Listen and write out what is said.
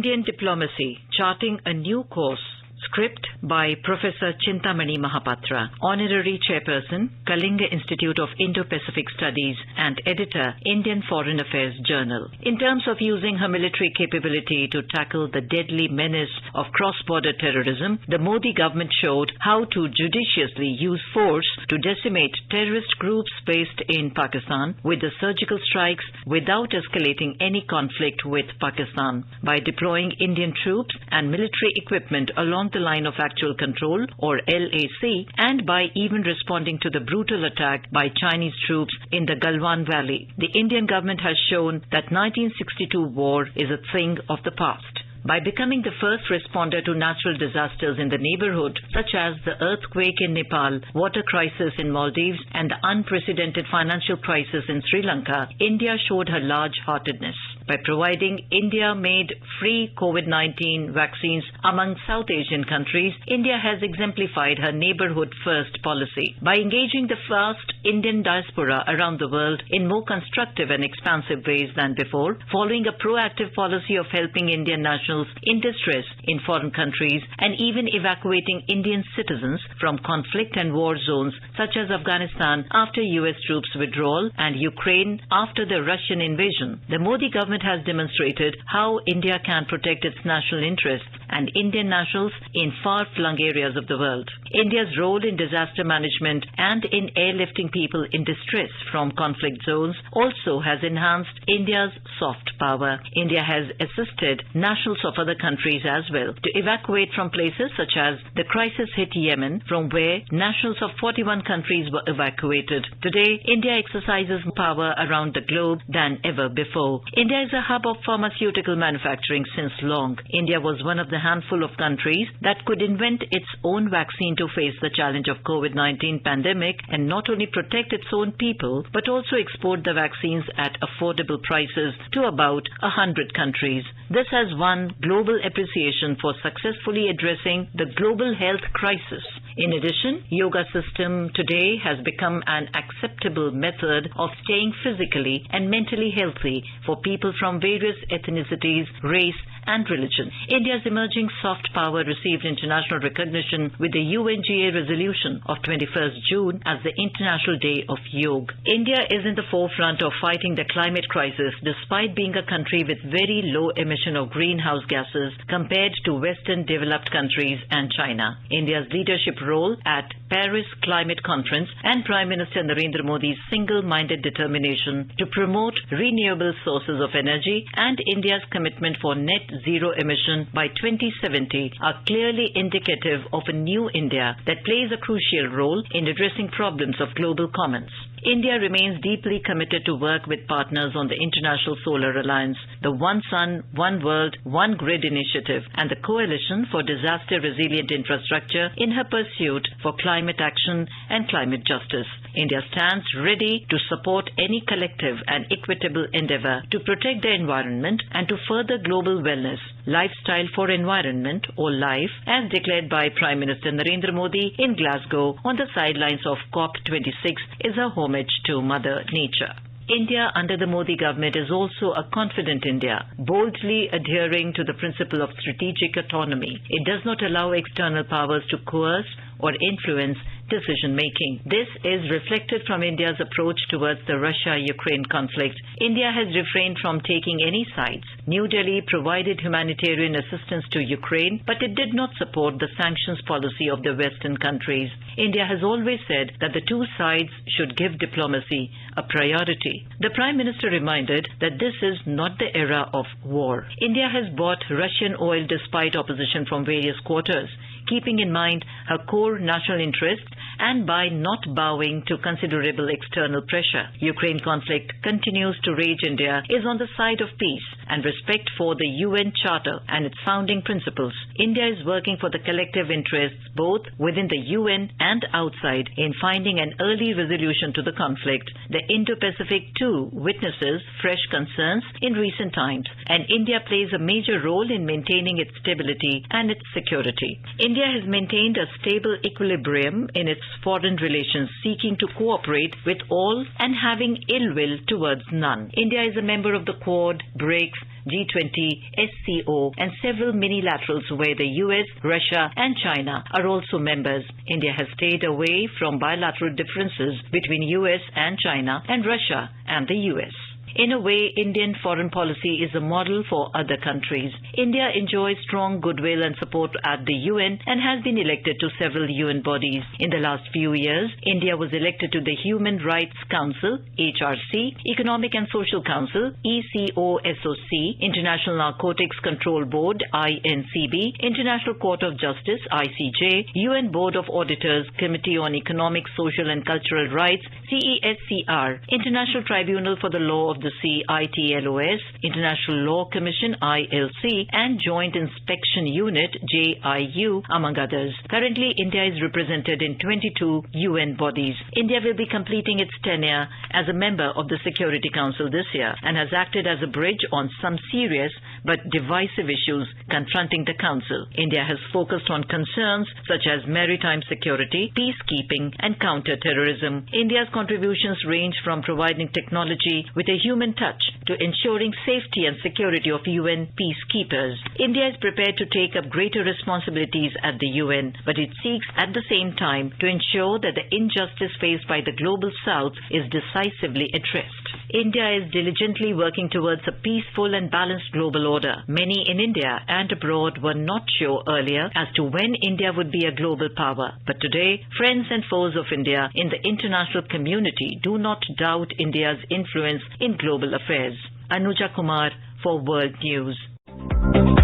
Indian Diplomacy, Charting a New Course. Script by Professor Chintamani Mahapatra, Honorary Chairperson, Kalinga Institute of Indo-Pacific Studies and Editor, Indian Foreign Affairs Journal. In terms of using her military capability to tackle the deadly menace of cross-border terrorism, the Modi government showed how to judiciously use force to decimate terrorist groups based in Pakistan with the surgical strikes without escalating any conflict with Pakistan. By deploying Indian troops and military equipment along the line of actual control, or LAC, and by even responding to the brutal attack by Chinese troops in the Galwan Valley. The Indian government has shown that 1962 war is a thing of the past. By becoming the first responder to natural disasters in the neighborhood, such as the earthquake in Nepal, water crisis in Maldives, and the unprecedented financial crisis in Sri Lanka, India showed her large-heartedness. By providing India-made free COVID-19 vaccines among South Asian countries, India has exemplified her neighborhood-first policy. By engaging the vast Indian diaspora around the world in more constructive and expansive ways than before, following a proactive policy of helping Indian nationals in distress in foreign countries and even evacuating Indian citizens from conflict and war zones such as Afghanistan after US troops withdrawal and Ukraine after the Russian invasion. The Modi government has demonstrated how India can protect its national interests and Indian nationals in far-flung areas of the world. India's role in disaster management and in airlifting people in distress from conflict zones also has enhanced India's soft power. India has assisted nationals of other countries as well to evacuate from places such as the crisis-hit Yemen, from where nationals of 41 countries were evacuated. Today, India exercises more power around the globe than ever before. India is a hub of pharmaceutical manufacturing since long. India was one of the handful of countries that could invent its own vaccine to face the challenge of COVID-19 pandemic and not only protect its own people but also export the vaccines at affordable prices to about 100 countries. This has won global appreciation for successfully addressing the global health crisis. In addition, yoga system today has become an acceptable method of staying physically and mentally healthy for people from various ethnicities, race, and religion. India's emerging soft power received international recognition with the UNGA resolution of 21st June as the International Day of Yoga. India is in the forefront of fighting the climate crisis despite being a country with very low emission of greenhouse gases compared to Western developed countries and China. India's leadership role at Paris Climate Conference and Prime Minister Narendra Modi's single-minded determination to promote renewable sources of energy and India's commitment for net zero emission by 2070 are clearly indicative of a new India that plays a crucial role in addressing problems of global commons. India remains deeply committed to work with partners on the International Solar Alliance, the One Sun, One World, One Grid initiative, and the Coalition for Disaster-Resilient Infrastructure in her pursuit for climate action and climate justice. India stands ready to support any collective and equitable endeavor to protect the environment and to further global wellness. Lifestyle for Environment, or LIFE, as declared by Prime Minister Narendra Modi in Glasgow on the sidelines of COP26, is a homage to Mother Nature. India under the Modi government is also a confident India, boldly adhering to the principle of strategic autonomy. It does not allow external powers to coerce or influence decision-making. This is reflected from India's approach towards the Russia-Ukraine conflict. India has refrained from taking any sides. New Delhi provided humanitarian assistance to Ukraine, but it did not support the sanctions policy of the Western countries. India has always said that the two sides should give diplomacy a priority. The Prime Minister reminded that this is not the era of war. India has bought Russian oil despite opposition from various quarters, keeping in mind her core national interests and by not bowing to considerable external pressure. Ukraine conflict continues to rage. India is on the side of peace and respect for the UN Charter and its founding principles. India is working for the collective interests both within the UN and outside in finding an early resolution to the conflict. The Indo-Pacific too witnesses fresh concerns in recent times, and India plays a major role in maintaining its stability and its security. India has maintained a stable equilibrium in in its foreign relations, seeking to cooperate with all and having ill will towards none. India is a member of the Quad, BRICS, G20, SCO and several minilaterals where the US, Russia and China are also members. India has stayed away from bilateral differences between US and China and Russia and the US. In a way, Indian foreign policy is a model for other countries. India enjoys strong goodwill and support at the UN and has been elected to several UN bodies. In the last few years, India was elected to the Human Rights Council, HRC, Economic and Social Council, ECOSOC, International Narcotics Control Board, INCB, International Court of Justice, ICJ, UN Board of Auditors, Committee on Economic, Social and Cultural Rights, CESCR, International Tribunal for the Law of the Sea, ITLOS, International Law Commission, ILC, and Joint Inspection Unit, JIU, among others. Currently, India is represented in 22 UN bodies. India will be completing its tenure as a member of the Security Council this year and has acted as a bridge on some serious but divisive issues confronting the Council. India has focused on concerns such as maritime security, peacekeeping, and counter-terrorism. India's contributions range from providing technology with a human touch to ensuring safety and security of UN peacekeepers. India is prepared to take up greater responsibilities at the UN, but it seeks at the same time to ensure that the injustice faced by the global South is decisively addressed. India is diligently working towards a peaceful and balanced global order. Many in India and abroad were not sure earlier as to when India would be a global power. But today, friends and foes of India in the international community do not doubt India's influence in global affairs. Anuja Kumar for World News.